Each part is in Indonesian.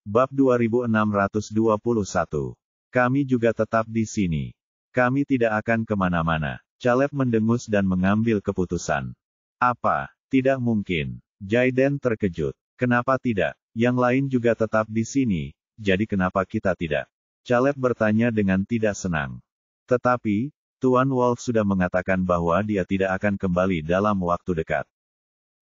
Bab 2621. Kami juga tetap di sini. Kami tidak akan kemana-mana. Caleb mendengus dan mengambil keputusan. Apa? Tidak mungkin. Jaiden terkejut. Kenapa tidak? Yang lain juga tetap di sini, jadi kenapa kita tidak? Caleb bertanya dengan tidak senang. Tetapi, Tuan Wolf sudah mengatakan bahwa dia tidak akan kembali dalam waktu dekat.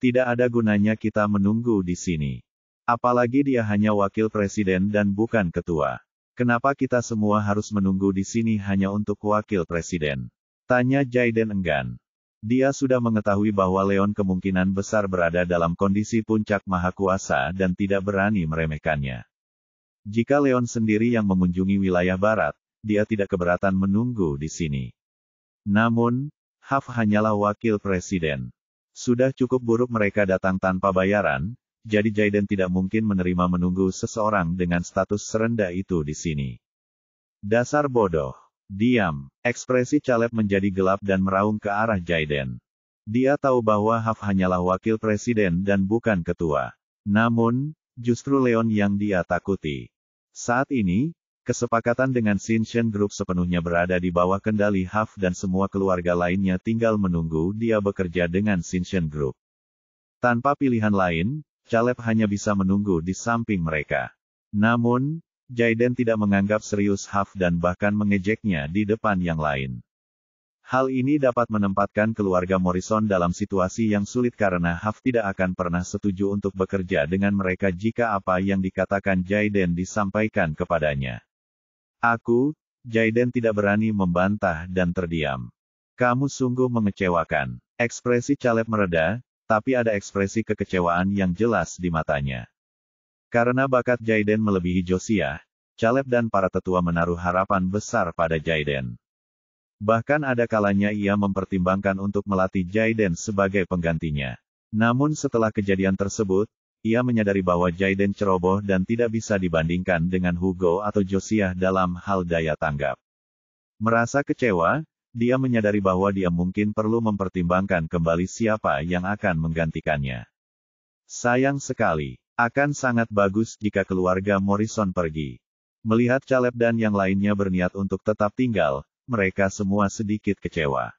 Tidak ada gunanya kita menunggu di sini. Apalagi dia hanya wakil presiden dan bukan ketua. Kenapa kita semua harus menunggu di sini hanya untuk wakil presiden? Tanya Jaiden enggan. Dia sudah mengetahui bahwa Leon kemungkinan besar berada dalam kondisi puncak mahakuasa dan tidak berani meremehkannya. Jika Leon sendiri yang mengunjungi wilayah barat, dia tidak keberatan menunggu di sini. Namun, Huff hanyalah wakil presiden. Sudah cukup buruk mereka datang tanpa bayaran, jadi Jaiden tidak mungkin menerima menunggu seseorang dengan status serendah itu di sini. Dasar bodoh. Diam. Ekspresi Caleb menjadi gelap dan meraung ke arah Jaiden. Dia tahu bahwa Huff hanyalah wakil presiden dan bukan ketua. Namun, justru Leon yang dia takuti. Saat ini, kesepakatan dengan Shinshen Group sepenuhnya berada di bawah kendali Huff dan semua keluarga lainnya tinggal menunggu dia bekerja dengan Shinshen Group. Tanpa pilihan lain, Caleb hanya bisa menunggu di samping mereka. Namun, Jaiden tidak menganggap serius Huff dan bahkan mengejeknya di depan yang lain. Hal ini dapat menempatkan keluarga Morrison dalam situasi yang sulit karena Huff tidak akan pernah setuju untuk bekerja dengan mereka jika apa yang dikatakan Jaiden disampaikan kepadanya. Jaiden tidak berani membantah dan terdiam. Kamu sungguh mengecewakan. Ekspresi Caleb mereda, tapi ada ekspresi kekecewaan yang jelas di matanya. Karena bakat Jaiden melebihi Josiah, Caleb dan para tetua menaruh harapan besar pada Jaiden. Bahkan ada kalanya ia mempertimbangkan untuk melatih Jaiden sebagai penggantinya. Namun setelah kejadian tersebut, ia menyadari bahwa Jaiden ceroboh dan tidak bisa dibandingkan dengan Hugo atau Josiah dalam hal daya tanggap. Merasa kecewa, dia menyadari bahwa dia mungkin perlu mempertimbangkan kembali siapa yang akan menggantikannya. Sayang sekali, akan sangat bagus jika keluarga Morrison pergi. Melihat Caleb dan yang lainnya berniat untuk tetap tinggal, mereka semua sedikit kecewa.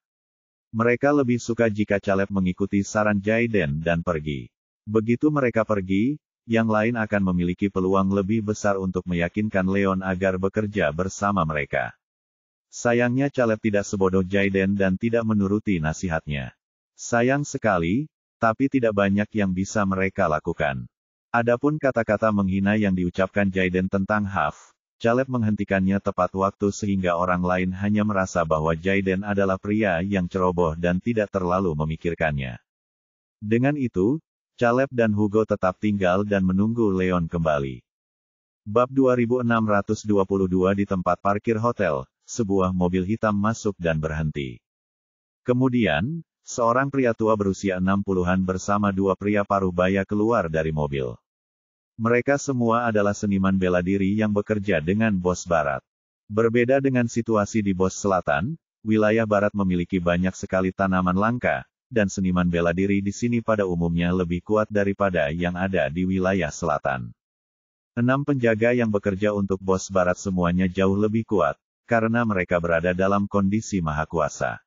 Mereka lebih suka jika Caleb mengikuti saran Jaiden dan pergi. Begitu mereka pergi, yang lain akan memiliki peluang lebih besar untuk meyakinkan Leon agar bekerja bersama mereka. Sayangnya Caleb tidak sebodoh Jaiden dan tidak menuruti nasihatnya. Sayang sekali, tapi tidak banyak yang bisa mereka lakukan. Adapun kata-kata menghina yang diucapkan Jaiden tentang Huff, Caleb menghentikannya tepat waktu sehingga orang lain hanya merasa bahwa Jaiden adalah pria yang ceroboh dan tidak terlalu memikirkannya. Dengan itu, Caleb dan Hugo tetap tinggal dan menunggu Leon kembali. Bab 2622. Di tempat parkir hotel, sebuah mobil hitam masuk dan berhenti. Kemudian, seorang pria tua berusia 60-an bersama dua pria paruh baya keluar dari mobil. Mereka semua adalah seniman bela diri yang bekerja dengan Bos Barat. Berbeda dengan situasi di Bos Selatan, wilayah Barat memiliki banyak sekali tanaman langka, dan seniman bela diri di sini pada umumnya lebih kuat daripada yang ada di wilayah selatan. 6 penjaga yang bekerja untuk Bos Barat semuanya jauh lebih kuat, karena mereka berada dalam kondisi mahakuasa.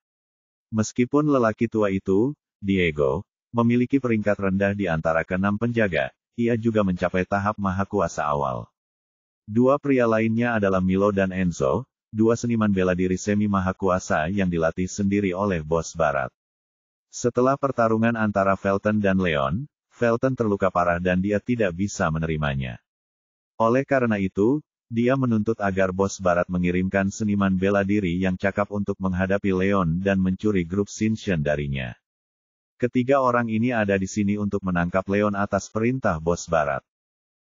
Meskipun lelaki tua itu, Diego, memiliki peringkat rendah di antara ke-6 penjaga, ia juga mencapai tahap mahakuasa awal. Dua pria lainnya adalah Milo dan Enzo, dua seniman bela diri semi mahakuasa yang dilatih sendiri oleh Bos Barat. Setelah pertarungan antara Felton dan Leon, Felton terluka parah dan dia tidak bisa menerimanya. Oleh karena itu, dia menuntut agar Bos Barat mengirimkan seniman bela diri yang cakap untuk menghadapi Leon dan mencuri grup Shinshen darinya. Ketiga orang ini ada di sini untuk menangkap Leon atas perintah Bos Barat.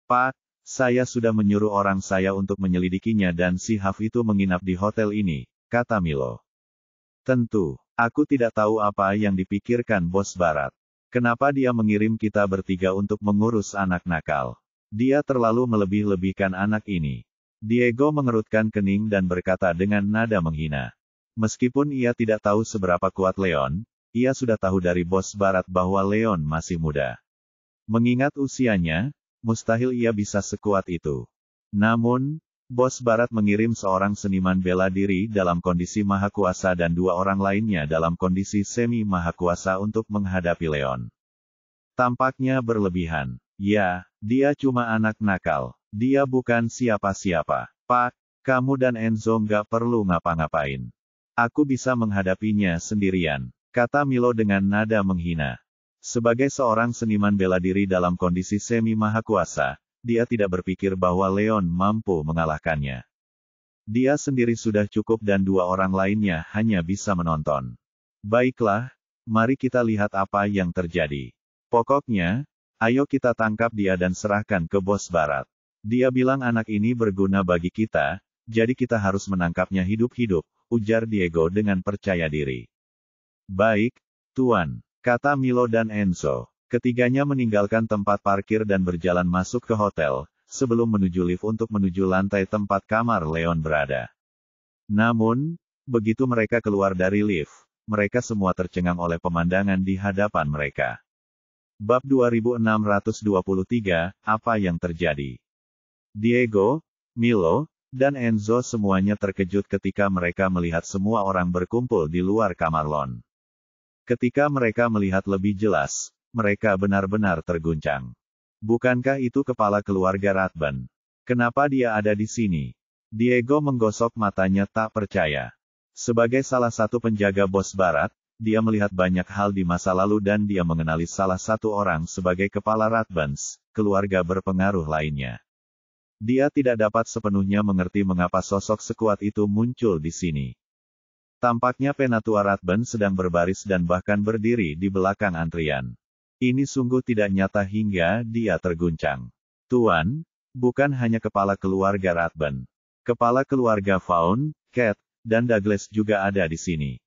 Pak, saya sudah menyuruh orang saya untuk menyelidikinya dan si Huff itu menginap di hotel ini, kata Milo. Tentu, aku tidak tahu apa yang dipikirkan Bos Barat. Kenapa dia mengirim kita bertiga untuk mengurus anak nakal? Dia terlalu melebih-lebihkan anak ini. Diego mengerutkan kening dan berkata dengan nada menghina. Meskipun ia tidak tahu seberapa kuat Leon, ia sudah tahu dari Bos Barat bahwa Leon masih muda. Mengingat usianya, mustahil ia bisa sekuat itu. Namun, Bos Barat mengirim seorang seniman bela diri dalam kondisi mahakuasa dan 2 orang lainnya dalam kondisi semi mahakuasa untuk menghadapi Leon. Tampaknya berlebihan. Ya, dia cuma anak nakal. Dia bukan siapa-siapa. Pak, kamu dan Enzo nggak perlu ngapa-ngapain. Aku bisa menghadapinya sendirian, kata Milo dengan nada menghina. Sebagai seorang seniman bela diri dalam kondisi semi mahakuasa, dia tidak berpikir bahwa Leon mampu mengalahkannya. Dia sendiri sudah cukup dan 2 orang lainnya hanya bisa menonton. Baiklah, mari kita lihat apa yang terjadi. Pokoknya, ayo kita tangkap dia dan serahkan ke Bos Barat. Dia bilang anak ini berguna bagi kita, jadi kita harus menangkapnya hidup-hidup, ujar Diego dengan percaya diri. Baik, Tuan, kata Milo dan Enzo. Ketiganya meninggalkan tempat parkir dan berjalan masuk ke hotel, sebelum menuju lift untuk menuju lantai tempat kamar Leon berada. Namun, begitu mereka keluar dari lift, mereka semua tercengang oleh pemandangan di hadapan mereka. Bab 2623, apa yang terjadi? Diego, Milo, dan Enzo semuanya terkejut ketika mereka melihat semua orang berkumpul di luar kamar Lon. Ketika mereka melihat lebih jelas, mereka benar-benar terguncang. Bukankah itu kepala keluarga Rathbun? Kenapa dia ada di sini? Diego menggosok matanya tak percaya. Sebagai salah satu penjaga Bos Barat, dia melihat banyak hal di masa lalu dan dia mengenali salah satu orang sebagai kepala Rathbuns, keluarga berpengaruh lainnya. Dia tidak dapat sepenuhnya mengerti mengapa sosok sekuat itu muncul di sini. Tampaknya Penatua Rathbun sedang berbaris dan bahkan berdiri di belakang antrian. Ini sungguh tidak nyata hingga dia terguncang. Tuan, bukan hanya kepala keluarga Rathbun. Kepala keluarga Vaughn, Cat, dan Douglas juga ada di sini.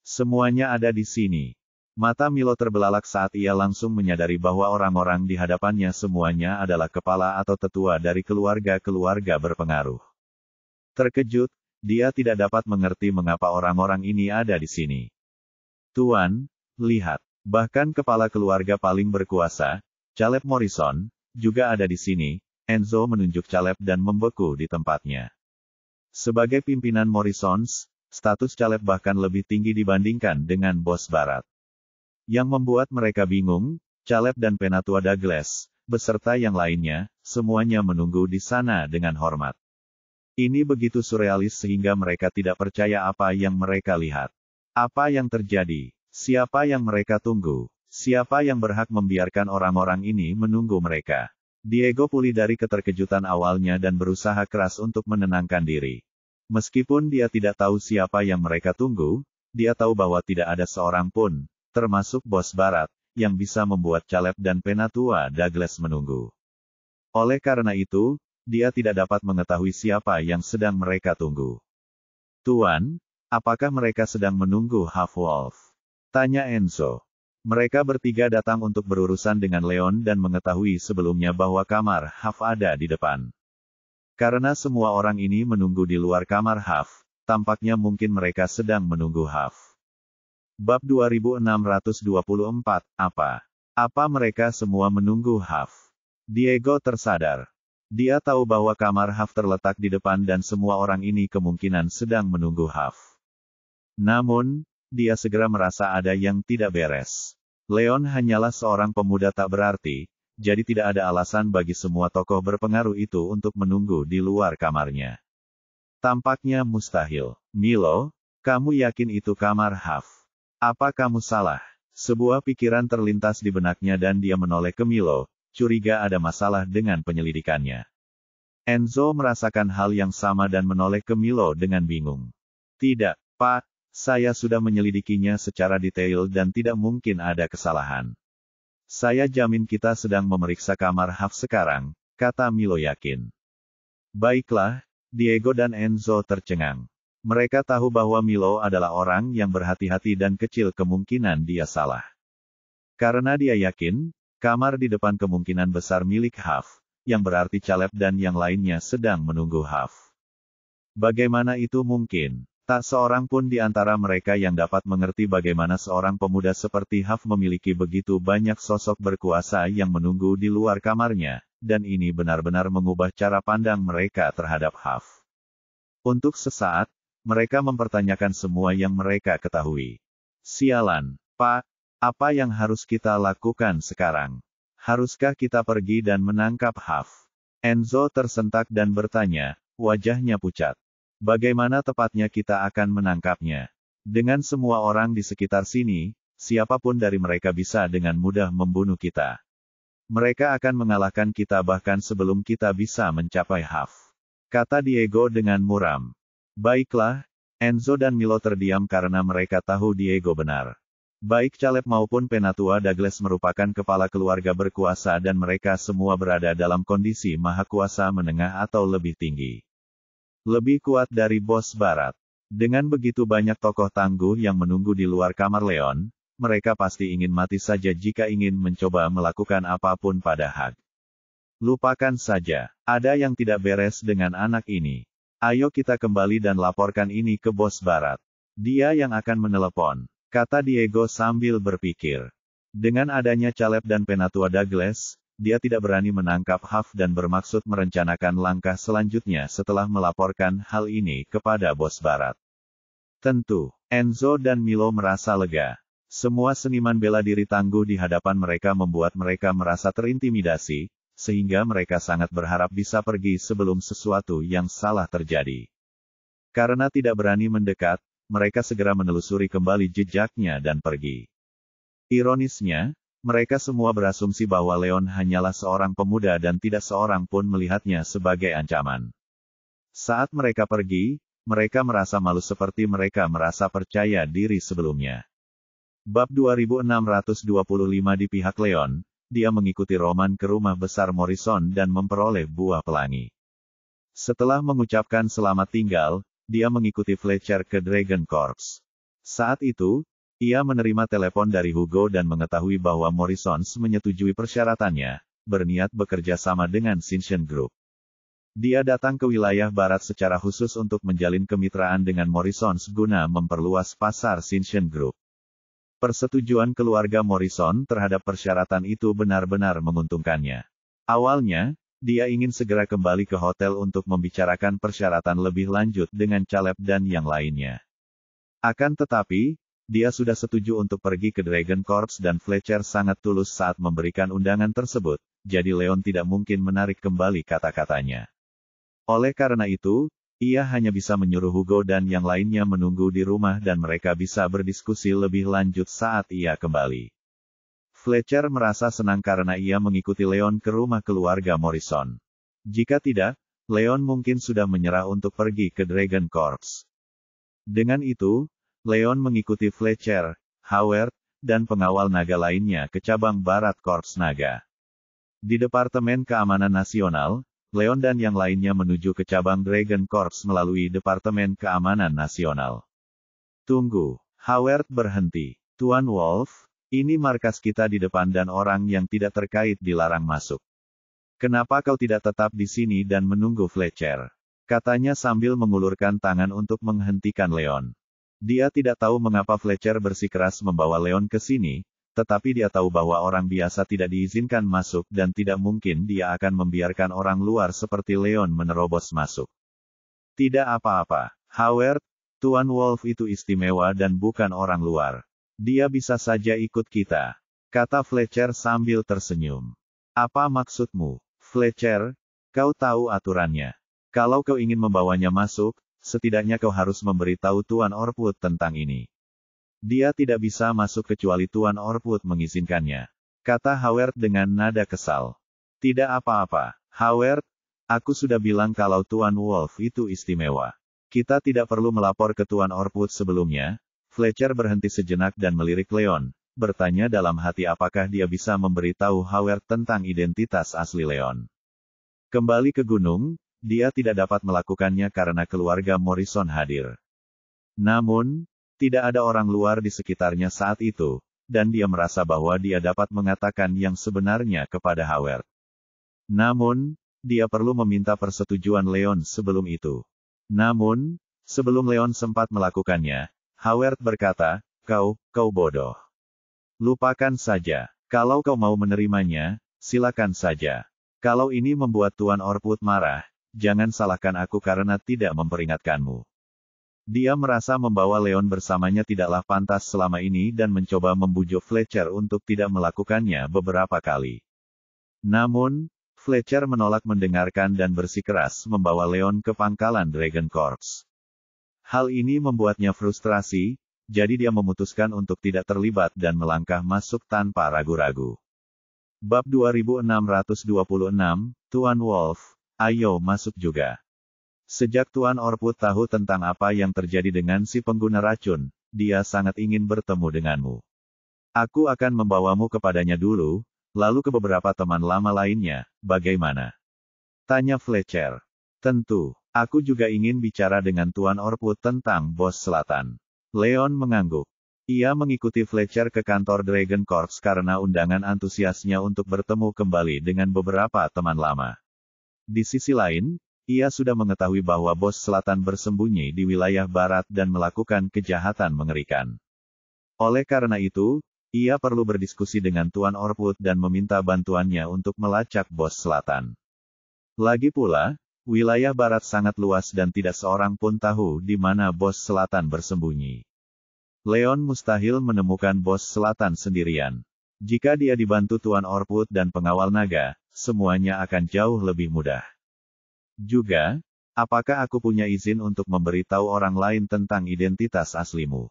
Semuanya ada di sini. Mata Milo terbelalak saat ia langsung menyadari bahwa orang-orang di hadapannya semuanya adalah kepala atau tetua dari keluarga-keluarga berpengaruh. Terkejut, dia tidak dapat mengerti mengapa orang-orang ini ada di sini. Tuan, lihat. Bahkan kepala keluarga paling berkuasa, Caleb Morrison, juga ada di sini. Enzo menunjuk Caleb dan membeku di tempatnya. Sebagai pimpinan Morrisons, status Caleb bahkan lebih tinggi dibandingkan dengan Bos Barat. Yang membuat mereka bingung, Caleb dan Penatua Douglas, beserta yang lainnya, semuanya menunggu di sana dengan hormat. Ini begitu surrealis sehingga mereka tidak percaya apa yang mereka lihat. Apa yang terjadi? Siapa yang mereka tunggu? Siapa yang berhak membiarkan orang-orang ini menunggu mereka? Diego pulih dari keterkejutan awalnya dan berusaha keras untuk menenangkan diri. Meskipun dia tidak tahu siapa yang mereka tunggu, dia tahu bahwa tidak ada seorang pun, termasuk Bos Barat, yang bisa membuat Caleb dan Penatua Douglas menunggu. Oleh karena itu, dia tidak dapat mengetahui siapa yang sedang mereka tunggu. Tuan, apakah mereka sedang menunggu Half-Wolf? Tanya Enzo. Mereka bertiga datang untuk berurusan dengan Leon dan mengetahui sebelumnya bahwa kamar Half ada di depan. Karena semua orang ini menunggu di luar kamar Half, tampaknya mungkin mereka sedang menunggu Half. Bab 2624, apa? Apa mereka semua menunggu Half? Diego tersadar. Dia tahu bahwa kamar Half terletak di depan dan semua orang ini kemungkinan sedang menunggu Half. Namun, dia segera merasa ada yang tidak beres. Leon hanyalah seorang pemuda tak berarti, jadi tidak ada alasan bagi semua tokoh berpengaruh itu untuk menunggu di luar kamarnya. Tampaknya mustahil. Milo, kamu yakin itu kamar Half? Apa kamu salah? Sebuah pikiran terlintas di benaknya dan dia menoleh ke Milo, curiga ada masalah dengan penyelidikannya. Enzo merasakan hal yang sama dan menoleh ke Milo dengan bingung. Tidak, Pak. Saya sudah menyelidikinya secara detail dan tidak mungkin ada kesalahan. Saya jamin kita sedang memeriksa kamar Half sekarang, kata Milo yakin. Baiklah, Diego dan Enzo tercengang. Mereka tahu bahwa Milo adalah orang yang berhati-hati dan kecil kemungkinan dia salah. Karena dia yakin, kamar di depan kemungkinan besar milik Half, yang berarti Caleb dan yang lainnya sedang menunggu Half. Bagaimana itu mungkin? Tak seorang pun di antara mereka yang dapat mengerti bagaimana seorang pemuda seperti Half memiliki begitu banyak sosok berkuasa yang menunggu di luar kamarnya, dan ini benar-benar mengubah cara pandang mereka terhadap Huff. Untuk sesaat, mereka mempertanyakan semua yang mereka ketahui. Sialan, Pak, apa yang harus kita lakukan sekarang? Haruskah kita pergi dan menangkap Huff? Enzo tersentak dan bertanya, wajahnya pucat. Bagaimana tepatnya kita akan menangkapnya? Dengan semua orang di sekitar sini, siapapun dari mereka bisa dengan mudah membunuh kita. Mereka akan mengalahkan kita bahkan sebelum kita bisa mencapai Huff, kata Diego dengan muram. Baiklah, Enzo dan Milo terdiam karena mereka tahu Diego benar. Baik Caleb maupun Penatua Douglas merupakan kepala keluarga berkuasa dan mereka semua berada dalam kondisi maha kuasa menengah atau lebih tinggi. Lebih kuat dari bos barat. Dengan begitu banyak tokoh tangguh yang menunggu di luar kamar Leon, mereka pasti ingin mati saja jika ingin mencoba melakukan apapun pada Hag. Lupakan saja, ada yang tidak beres dengan anak ini. Ayo kita kembali dan laporkan ini ke bos barat. Dia yang akan menelepon, kata Diego sambil berpikir. Dengan adanya Caleb dan Penatua Douglas, dia tidak berani menangkap Huff dan bermaksud merencanakan langkah selanjutnya setelah melaporkan hal ini kepada bos barat. Tentu, Enzo dan Milo merasa lega. Semua seniman bela diri tangguh di hadapan mereka membuat mereka merasa terintimidasi, sehingga mereka sangat berharap bisa pergi sebelum sesuatu yang salah terjadi. Karena tidak berani mendekat, mereka segera menelusuri kembali jejaknya dan pergi. Ironisnya, mereka semua berasumsi bahwa Leon hanyalah seorang pemuda dan tidak seorang pun melihatnya sebagai ancaman. Saat mereka pergi, mereka merasa malu seperti mereka merasa percaya diri sebelumnya. Bab 2625 di pihak Leon, dia mengikuti Roman ke rumah besar Morrison dan memperoleh buah pelangi. Setelah mengucapkan selamat tinggal, dia mengikuti Fletcher ke Dragon Corps. Saat itu, ia menerima telepon dari Hugo dan mengetahui bahwa Morrison menyetujui persyaratannya, berniat bekerja sama dengan Sinchen Group. Dia datang ke wilayah barat secara khusus untuk menjalin kemitraan dengan Morrison guna memperluas pasar Sinchen Group. Persetujuan keluarga Morrison terhadap persyaratan itu benar-benar menguntungkannya. Awalnya, dia ingin segera kembali ke hotel untuk membicarakan persyaratan lebih lanjut dengan Caleb dan yang lainnya. Akan tetapi, dia sudah setuju untuk pergi ke Dragon Corps dan Fletcher sangat tulus saat memberikan undangan tersebut, jadi Leon tidak mungkin menarik kembali kata-katanya. Oleh karena itu, ia hanya bisa menyuruh Hugo dan yang lainnya menunggu di rumah dan mereka bisa berdiskusi lebih lanjut saat ia kembali. Fletcher merasa senang karena ia mengikuti Leon ke rumah keluarga Morrison. Jika tidak, Leon mungkin sudah menyerah untuk pergi ke Dragon Corps. Dengan itu, Leon mengikuti Fletcher, Howard, dan pengawal naga lainnya ke cabang Barat Korps Naga. Di Departemen Keamanan Nasional, Leon dan yang lainnya menuju ke cabang Dragon Corps melalui Departemen Keamanan Nasional. Tunggu, Howard berhenti. Tuan Wolf, ini markas kita di depan dan orang yang tidak terkait dilarang masuk. Kenapa kau tidak tetap di sini dan menunggu Fletcher? Katanya sambil mengulurkan tangan untuk menghentikan Leon. Dia tidak tahu mengapa Fletcher bersikeras membawa Leon ke sini, tetapi dia tahu bahwa orang biasa tidak diizinkan masuk dan tidak mungkin dia akan membiarkan orang luar seperti Leon menerobos masuk. Tidak apa-apa, Howard, Tuan Wolf itu istimewa dan bukan orang luar. Dia bisa saja ikut kita, kata Fletcher sambil tersenyum. Apa maksudmu, Fletcher? Kau tahu aturannya. Kalau kau ingin membawanya masuk, setidaknya kau harus memberitahu Tuan Orpwood tentang ini. Dia tidak bisa masuk kecuali Tuan Orpwood mengizinkannya, kata Howard dengan nada kesal. Tidak apa-apa, Howard, aku sudah bilang kalau Tuan Wolf itu istimewa. Kita tidak perlu melapor ke Tuan Orpwood sebelumnya. Fletcher berhenti sejenak dan melirik Leon, bertanya dalam hati apakah dia bisa memberitahu Howard tentang identitas asli Leon. Kembali ke gunung, dia tidak dapat melakukannya karena keluarga Morrison hadir. Namun, tidak ada orang luar di sekitarnya saat itu, dan dia merasa bahwa dia dapat mengatakan yang sebenarnya kepada Howard. Namun, dia perlu meminta persetujuan Leon sebelum itu. Namun, sebelum Leon sempat melakukannya, Howard berkata, kau bodoh. Lupakan saja. Kalau kau mau menerimanya, silakan saja. Kalau ini membuat Tuan Orput marah, jangan salahkan aku karena tidak memperingatkanmu. Dia merasa membawa Leon bersamanya tidaklah pantas selama ini dan mencoba membujuk Fletcher untuk tidak melakukannya beberapa kali. Namun, Fletcher menolak mendengarkan dan bersikeras membawa Leon ke pangkalan Dragon Corps. Hal ini membuatnya frustrasi, jadi dia memutuskan untuk tidak terlibat dan melangkah masuk tanpa ragu-ragu. Bab 2626, Tuan Wolf, ayo masuk juga. Sejak Tuan Orput tahu tentang apa yang terjadi dengan si pengguna racun, dia sangat ingin bertemu denganmu. Aku akan membawamu kepadanya dulu, lalu ke beberapa teman lama lainnya, bagaimana? Tanya Fletcher. Tentu, aku juga ingin bicara dengan Tuan Orput tentang Bos Selatan. Leon mengangguk. Ia mengikuti Fletcher ke kantor Dragon Corps karena undangan antusiasnya untuk bertemu kembali dengan beberapa teman lama. Di sisi lain, ia sudah mengetahui bahwa Bos Selatan bersembunyi di wilayah barat dan melakukan kejahatan mengerikan. Oleh karena itu, ia perlu berdiskusi dengan Tuan Orput dan meminta bantuannya untuk melacak Bos Selatan. Lagi pula, wilayah barat sangat luas dan tidak seorang pun tahu di mana Bos Selatan bersembunyi. Leon mustahil menemukan Bos Selatan sendirian. Jika dia dibantu Tuan Orput dan pengawal naga, semuanya akan jauh lebih mudah. Juga, apakah aku punya izin untuk memberitahu orang lain tentang identitas aslimu?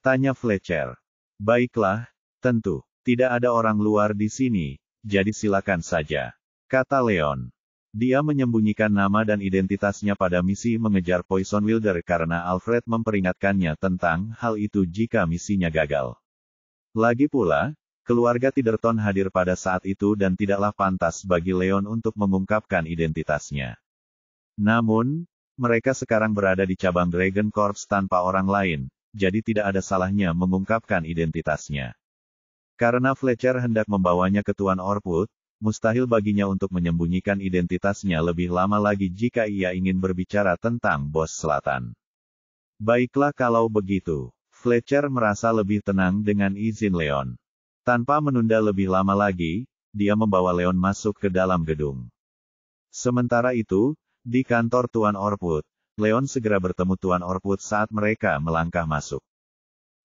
Tanya Fletcher. Baiklah, tentu, tidak ada orang luar di sini, jadi silakan saja, kata Leon. Dia menyembunyikan nama dan identitasnya pada misi mengejar Poison Wilder karena Alfred memperingatkannya tentang hal itu jika misinya gagal. Lagi pula, keluarga Tidderton hadir pada saat itu dan tidaklah pantas bagi Leon untuk mengungkapkan identitasnya. Namun, mereka sekarang berada di cabang Dragon Corps tanpa orang lain, jadi tidak ada salahnya mengungkapkan identitasnya. Karena Fletcher hendak membawanya ke Tuan Orput, mustahil baginya untuk menyembunyikan identitasnya lebih lama lagi jika ia ingin berbicara tentang Bos Selatan. Baiklah kalau begitu, Fletcher merasa lebih tenang dengan izin Leon. Tanpa menunda lebih lama lagi, dia membawa Leon masuk ke dalam gedung. Sementara itu, di kantor Tuan Orput, Leon segera bertemu Tuan Orput saat mereka melangkah masuk.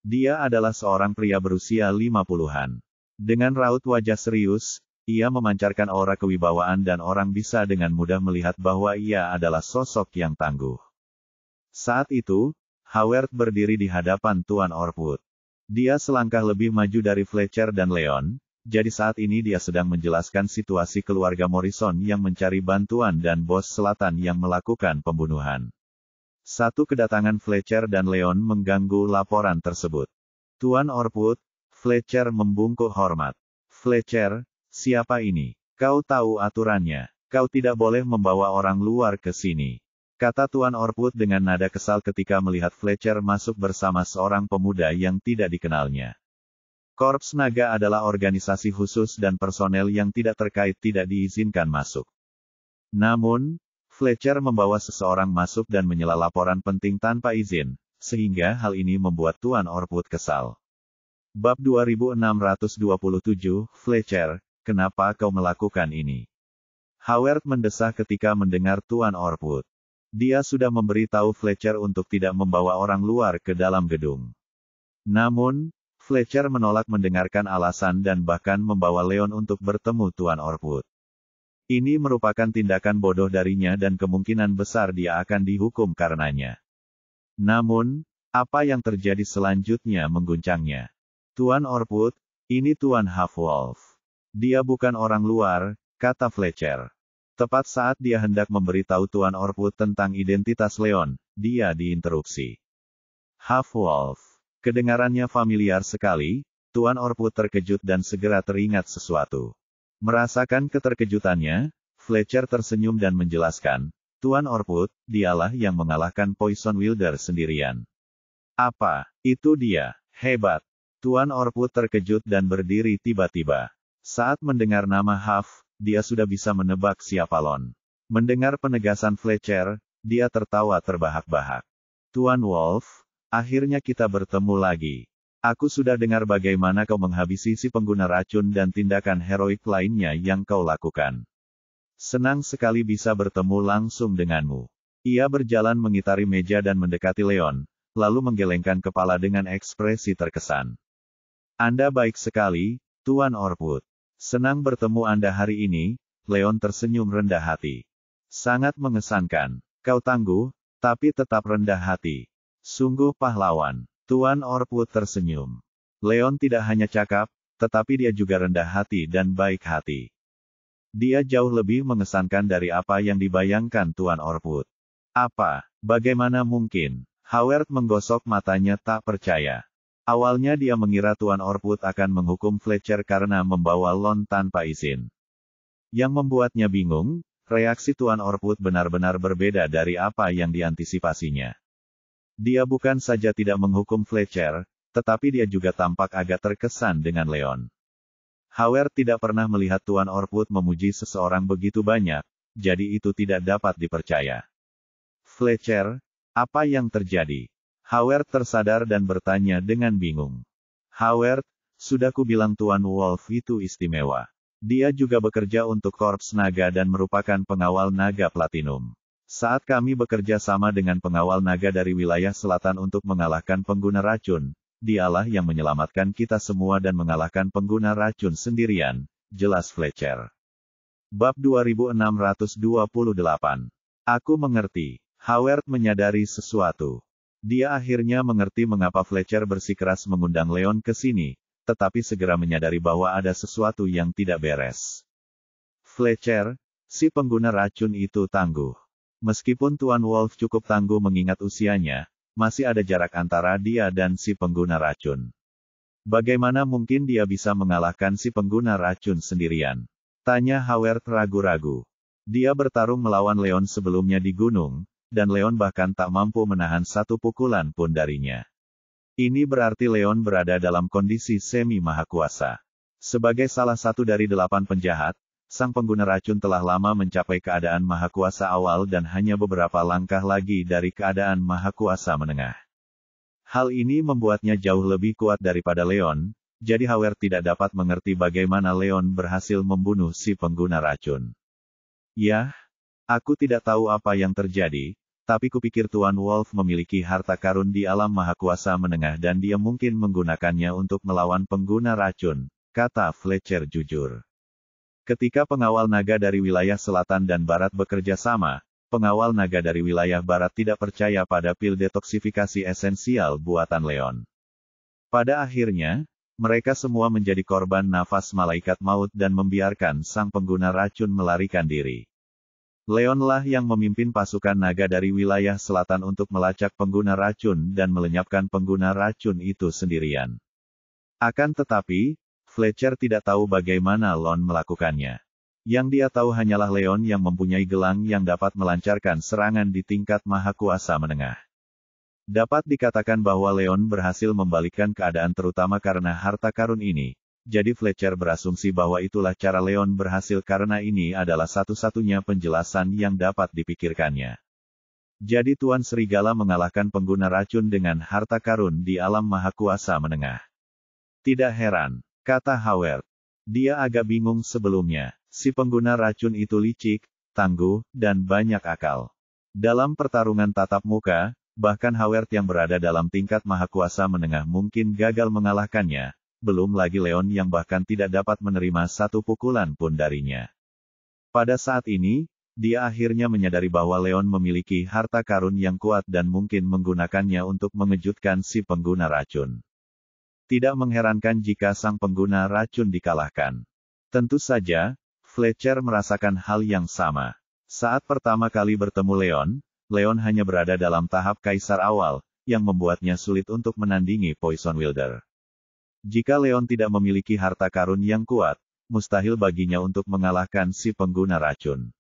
Dia adalah seorang pria berusia 50-an. Dengan raut wajah serius, ia memancarkan aura kewibawaan dan orang bisa dengan mudah melihat bahwa ia adalah sosok yang tangguh. Saat itu, Howard berdiri di hadapan Tuan Orput. Dia selangkah lebih maju dari Fletcher dan Leon, jadi saat ini dia sedang menjelaskan situasi keluarga Morrison yang mencari bantuan dan Bos Selatan yang melakukan pembunuhan. Satu kedatangan Fletcher dan Leon mengganggu laporan tersebut. Tuan Orput, Fletcher membungkuk hormat. Fletcher, siapa ini? Kau tahu aturannya. Kau tidak boleh membawa orang luar ke sini, kata Tuan Orput dengan nada kesal ketika melihat Fletcher masuk bersama seorang pemuda yang tidak dikenalnya. Korps Naga adalah organisasi khusus dan personel yang tidak terkait tidak diizinkan masuk. Namun, Fletcher membawa seseorang masuk dan menyela laporan penting tanpa izin, sehingga hal ini membuat Tuan Orput kesal. Bab 2627, Fletcher, kenapa kau melakukan ini? Howard mendesah ketika mendengar Tuan Orput. Dia sudah memberitahu Fletcher untuk tidak membawa orang luar ke dalam gedung. Namun, Fletcher menolak mendengarkan alasan dan bahkan membawa Leon untuk bertemu Tuan Orput. Ini merupakan tindakan bodoh darinya dan kemungkinan besar dia akan dihukum karenanya. Namun, apa yang terjadi selanjutnya mengguncangnya. Tuan Orput, ini Tuan Half-Wolf. Dia bukan orang luar, kata Fletcher. Tepat saat dia hendak memberitahu Tuan Orput tentang identitas Leon, dia diinterupsi. Half-Wolf. Kedengarannya familiar sekali, Tuan Orput terkejut dan segera teringat sesuatu. Merasakan keterkejutannya, Fletcher tersenyum dan menjelaskan, Tuan Orput, dialah yang mengalahkan Poison Wilder sendirian. Apa, itu dia, hebat. Tuan Orput terkejut dan berdiri tiba-tiba. Saat mendengar nama Huff, dia sudah bisa menebak siapa Lon. Mendengar penegasan Fletcher, dia tertawa terbahak-bahak. Tuan Wolf, akhirnya kita bertemu lagi. Aku sudah dengar bagaimana kau menghabisi si pengguna racun dan tindakan heroik lainnya yang kau lakukan. Senang sekali bisa bertemu langsung denganmu. Ia berjalan mengitari meja dan mendekati Leon, lalu menggelengkan kepala dengan ekspresi terkesan. Anda baik sekali, Tuan Orpwood. Senang bertemu Anda hari ini, Leon tersenyum rendah hati. Sangat mengesankan. Kau tangguh, tapi tetap rendah hati. Sungguh pahlawan. Tuan Orpwood tersenyum. Leon tidak hanya cakap, tetapi dia juga rendah hati dan baik hati. Dia jauh lebih mengesankan dari apa yang dibayangkan Tuan Orpwood. Apa? Bagaimana mungkin? Howard menggosok matanya tak percaya. Awalnya dia mengira Tuan Orpwood akan menghukum Fletcher karena membawa Lon tanpa izin. Yang membuatnya bingung, reaksi Tuan Orpwood benar-benar berbeda dari apa yang diantisipasinya. Dia bukan saja tidak menghukum Fletcher, tetapi dia juga tampak agak terkesan dengan Leon. Howard tidak pernah melihat Tuan Orpwood memuji seseorang begitu banyak, jadi itu tidak dapat dipercaya. Fletcher, apa yang terjadi? Howard tersadar dan bertanya dengan bingung. Howard, sudah kubilang Tuan Wolf itu istimewa. Dia juga bekerja untuk Korps Naga dan merupakan pengawal naga platinum. Saat kami bekerja sama dengan pengawal naga dari wilayah selatan untuk mengalahkan pengguna racun, dialah yang menyelamatkan kita semua dan mengalahkan pengguna racun sendirian, jelas Fletcher. Bab 2628. Aku mengerti. Howard menyadari sesuatu. Dia akhirnya mengerti mengapa Fletcher bersikeras mengundang Leon ke sini, tetapi segera menyadari bahwa ada sesuatu yang tidak beres. Fletcher, si pengguna racun itu tangguh. Meskipun Tuan Wolf cukup tangguh mengingat usianya, masih ada jarak antara dia dan si pengguna racun. Bagaimana mungkin dia bisa mengalahkan si pengguna racun sendirian? Tanya Howard ragu-ragu. Dia bertarung melawan Leon sebelumnya di gunung, dan Leon bahkan tak mampu menahan satu pukulan pun darinya. Ini berarti Leon berada dalam kondisi semi-mahakuasa. Sebagai salah satu dari 8 penjahat, sang pengguna racun telah lama mencapai keadaan mahakuasa awal dan hanya beberapa langkah lagi dari keadaan mahakuasa menengah. Hal ini membuatnya jauh lebih kuat daripada Leon, jadi Howard tidak dapat mengerti bagaimana Leon berhasil membunuh si pengguna racun. Yah, aku tidak tahu apa yang terjadi, tapi kupikir Tuan Wolf memiliki harta karun di alam mahakuasa menengah dan dia mungkin menggunakannya untuk melawan pengguna racun, kata Fletcher jujur. Ketika pengawal naga dari wilayah selatan dan barat bekerja sama, pengawal naga dari wilayah barat tidak percaya pada pil detoksifikasi esensial buatan Leon. Pada akhirnya, mereka semua menjadi korban nafas malaikat maut dan membiarkan sang pengguna racun melarikan diri. Leonlah yang memimpin pasukan naga dari wilayah selatan untuk melacak pengguna racun dan melenyapkan pengguna racun itu sendirian. Akan tetapi, Fletcher tidak tahu bagaimana Lon melakukannya. Yang dia tahu hanyalah Leon yang mempunyai gelang yang dapat melancarkan serangan di tingkat mahakuasa menengah. Dapat dikatakan bahwa Leon berhasil membalikkan keadaan terutama karena harta karun ini, jadi Fletcher berasumsi bahwa itulah cara Leon berhasil karena ini adalah satu-satunya penjelasan yang dapat dipikirkannya. Jadi Tuan Serigala mengalahkan pengguna racun dengan harta karun di alam mahakuasa menengah. Tidak heran, kata Howard. Dia agak bingung sebelumnya. Si pengguna racun itu licik, tangguh, dan banyak akal. Dalam pertarungan tatap muka, bahkan Howard yang berada dalam tingkat mahakuasa menengah mungkin gagal mengalahkannya, belum lagi Leon yang bahkan tidak dapat menerima satu pukulan pun darinya. Pada saat ini, dia akhirnya menyadari bahwa Leon memiliki harta karun yang kuat dan mungkin menggunakannya untuk mengejutkan si pengguna racun. Tidak mengherankan jika sang pengguna racun dikalahkan. Tentu saja, Fletcher merasakan hal yang sama. Saat pertama kali bertemu Leon hanya berada dalam tahap kaisar awal, yang membuatnya sulit untuk menandingi Poison Wilder. Jika Leon tidak memiliki harta karun yang kuat, mustahil baginya untuk mengalahkan si pengguna racun.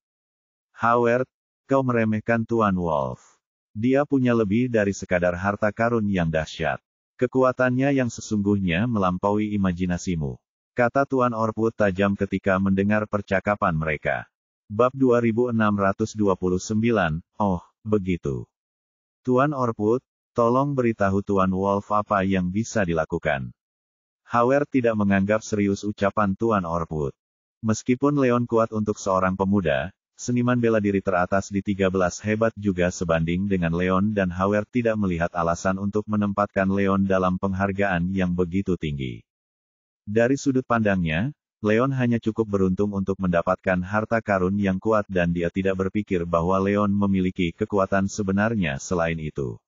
Howard, kau meremehkan Tuan Wolf. Dia punya lebih dari sekadar harta karun yang dahsyat. Kekuatannya yang sesungguhnya melampaui imajinasimu, kata Tuan Orpwood tajam ketika mendengar percakapan mereka. Bab 2629, oh, begitu. Tuan Orpwood, tolong beritahu Tuan Wolf apa yang bisa dilakukan. Howard tidak menganggap serius ucapan Tuan Orpwood. Meskipun Leon kuat untuk seorang pemuda, seniman bela diri teratas di 13 hebat juga sebanding dengan Leon dan Howard tidak melihat alasan untuk menempatkan Leon dalam penghargaan yang begitu tinggi. Dari sudut pandangnya, Leon hanya cukup beruntung untuk mendapatkan harta karun yang kuat dan dia tidak berpikir bahwa Leon memiliki kekuatan sebenarnya selain itu.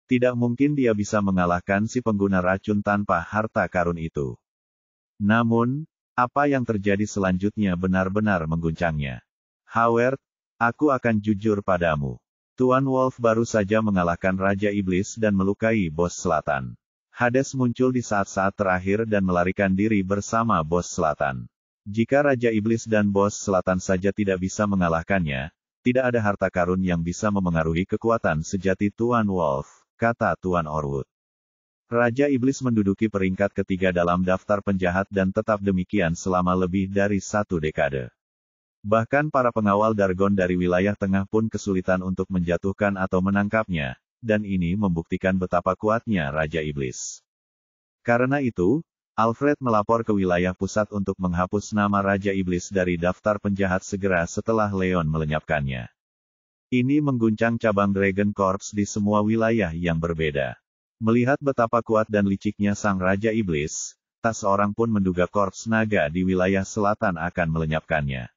Tidak mungkin dia bisa mengalahkan si pengguna racun tanpa harta karun itu. Namun, apa yang terjadi selanjutnya benar-benar mengguncangnya. Howard, aku akan jujur padamu. Tuan Wolf baru saja mengalahkan Raja Iblis dan melukai Bos Selatan. Hades muncul di saat-saat terakhir dan melarikan diri bersama Bos Selatan. Jika Raja Iblis dan Bos Selatan saja tidak bisa mengalahkannya, tidak ada harta karun yang bisa memengaruhi kekuatan sejati Tuan Wolf, kata Tuan Orwood. Raja Iblis menduduki peringkat ketiga dalam daftar penjahat dan tetap demikian selama lebih dari 1 dekade. Bahkan para pengawal Dargon dari wilayah tengah pun kesulitan untuk menjatuhkan atau menangkapnya, dan ini membuktikan betapa kuatnya Raja Iblis. Karena itu, Alfred melapor ke wilayah pusat untuk menghapus nama Raja Iblis dari daftar penjahat segera setelah Leon melenyapkannya. Ini mengguncang cabang Dragon Corps di semua wilayah yang berbeda. Melihat betapa kuat dan liciknya sang Raja Iblis, tak seorang pun menduga Korps Naga di wilayah selatan akan melenyapkannya.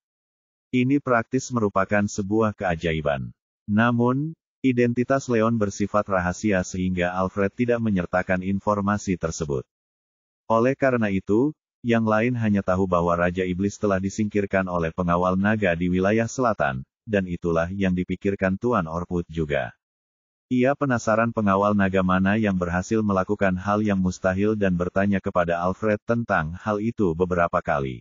Ini praktis merupakan sebuah keajaiban. Namun, identitas Leon bersifat rahasia sehingga Alfred tidak menyertakan informasi tersebut. Oleh karena itu, yang lain hanya tahu bahwa Raja Iblis telah disingkirkan oleh pengawal naga di wilayah selatan, dan itulah yang dipikirkan Tuan Orwood juga. Ia penasaran pengawal naga mana yang berhasil melakukan hal yang mustahil dan bertanya kepada Alfred tentang hal itu beberapa kali.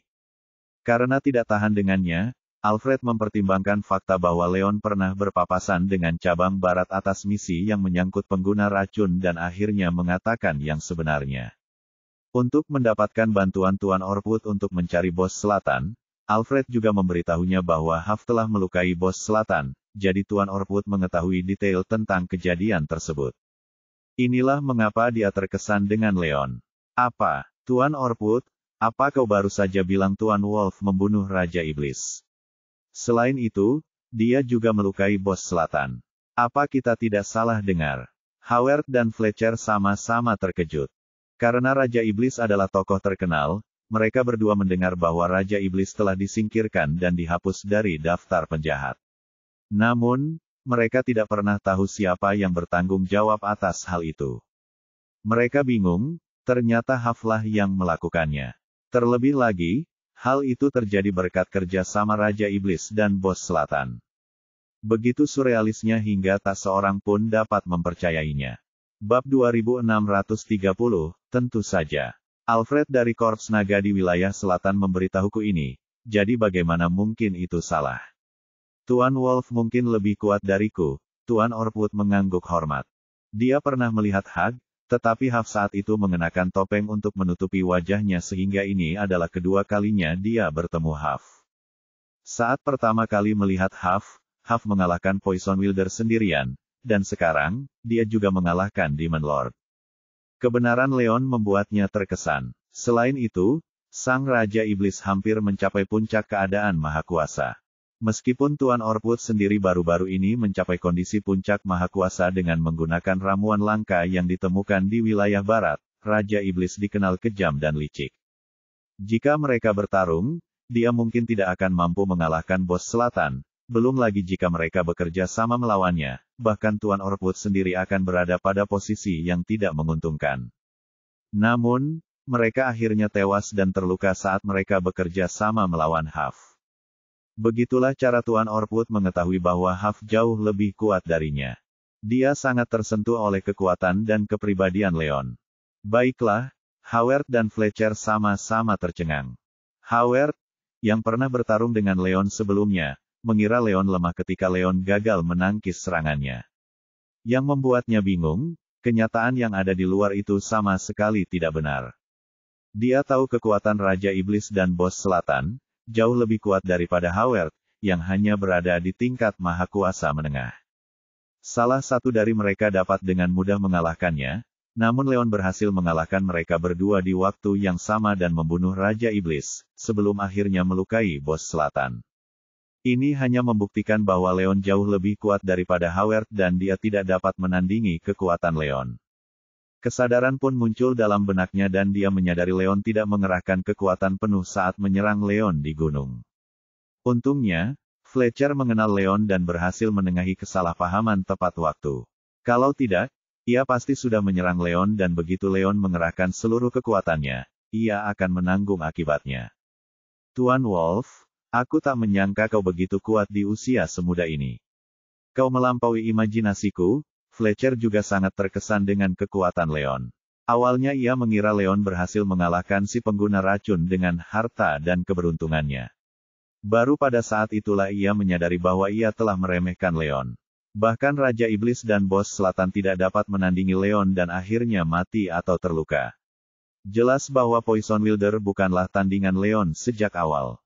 Karena tidak tahan dengannya, Alfred mempertimbangkan fakta bahwa Leon pernah berpapasan dengan cabang barat atas misi yang menyangkut pengguna racun dan akhirnya mengatakan yang sebenarnya. Untuk mendapatkan bantuan Tuan Orwood untuk mencari Bos Selatan, Alfred juga memberitahunya bahwa Huff telah melukai Bos Selatan, jadi Tuan Orwood mengetahui detail tentang kejadian tersebut. Inilah mengapa dia terkesan dengan Leon. Apa, Tuan Orwood, apa kau baru saja bilang Tuan Wolf membunuh Raja Iblis? Selain itu, dia juga melukai Bos Selatan. Apa kita tidak salah dengar? Howard dan Fletcher sama-sama terkejut. Karena Raja Iblis adalah tokoh terkenal, mereka berdua mendengar bahwa Raja Iblis telah disingkirkan dan dihapus dari daftar penjahat. Namun, mereka tidak pernah tahu siapa yang bertanggung jawab atas hal itu. Mereka bingung, ternyata Huff-lah yang melakukannya. Terlebih lagi, hal itu terjadi berkat kerja sama Raja Iblis dan Bos Selatan. Begitu surrealisnya hingga tak seorang pun dapat mempercayainya. Bab 2630, tentu saja. Alfred dari Korps Naga di wilayah selatan memberitahuku ini, jadi bagaimana mungkin itu salah? Tuan Wolf mungkin lebih kuat dariku, Tuan Orwood mengangguk hormat. Dia pernah melihat Hag, tetapi Huff saat itu mengenakan topeng untuk menutupi wajahnya sehingga ini adalah kedua kalinya dia bertemu Huff. Saat pertama kali melihat Huff mengalahkan Poison Wilder sendirian, dan sekarang, dia juga mengalahkan Demon Lord. Kebenaran Leon membuatnya terkesan. Selain itu, Sang Raja Iblis hampir mencapai puncak keadaan Maha Kuasa. Meskipun Tuan Orwood sendiri baru-baru ini mencapai kondisi puncak Maha Kuasa dengan menggunakan ramuan langka yang ditemukan di wilayah barat, Raja Iblis dikenal kejam dan licik. Jika mereka bertarung, dia mungkin tidak akan mampu mengalahkan Bos Selatan, belum lagi jika mereka bekerja sama melawannya, bahkan Tuan Orwood sendiri akan berada pada posisi yang tidak menguntungkan. Namun, mereka akhirnya tewas dan terluka saat mereka bekerja sama melawan Huff. Begitulah cara Tuan Orwood mengetahui bahwa Huff jauh lebih kuat darinya. Dia sangat tersentuh oleh kekuatan dan kepribadian Leon. Baiklah, Howard dan Fletcher sama-sama tercengang. Howard, yang pernah bertarung dengan Leon sebelumnya, mengira Leon lemah ketika Leon gagal menangkis serangannya. Yang membuatnya bingung, kenyataan yang ada di luar itu sama sekali tidak benar. Dia tahu kekuatan Raja Iblis dan Bos Selatan, jauh lebih kuat daripada Howard, yang hanya berada di tingkat Maha Kuasa menengah. Salah satu dari mereka dapat dengan mudah mengalahkannya, Namun Leon berhasil mengalahkan mereka berdua di waktu yang sama dan membunuh Raja Iblis, sebelum akhirnya melukai bos selatan. Ini hanya membuktikan bahwa Leon jauh lebih kuat daripada Howard dan dia tidak dapat menandingi kekuatan Leon. Kesadaran pun muncul dalam benaknya dan dia menyadari Leon tidak mengerahkan kekuatan penuh saat menyerang Leon di gunung. Untungnya, Fletcher mengenal Leon dan berhasil menengahi kesalahpahaman tepat waktu. Kalau tidak, ia pasti sudah menyerang Leon dan begitu Leon mengerahkan seluruh kekuatannya, ia akan menanggung akibatnya. Tuan Wolf, aku tak menyangka kau begitu kuat di usia semuda ini. Kau melampaui imajinasiku. Fletcher juga sangat terkesan dengan kekuatan Leon. Awalnya ia mengira Leon berhasil mengalahkan si pengguna racun dengan harta dan keberuntungannya. Baru pada saat itulah ia menyadari bahwa ia telah meremehkan Leon. Bahkan Raja Iblis dan Bos Selatan tidak dapat menandingi Leon dan akhirnya mati atau terluka. Jelas bahwa Poison Wilder bukanlah tandingan Leon sejak awal.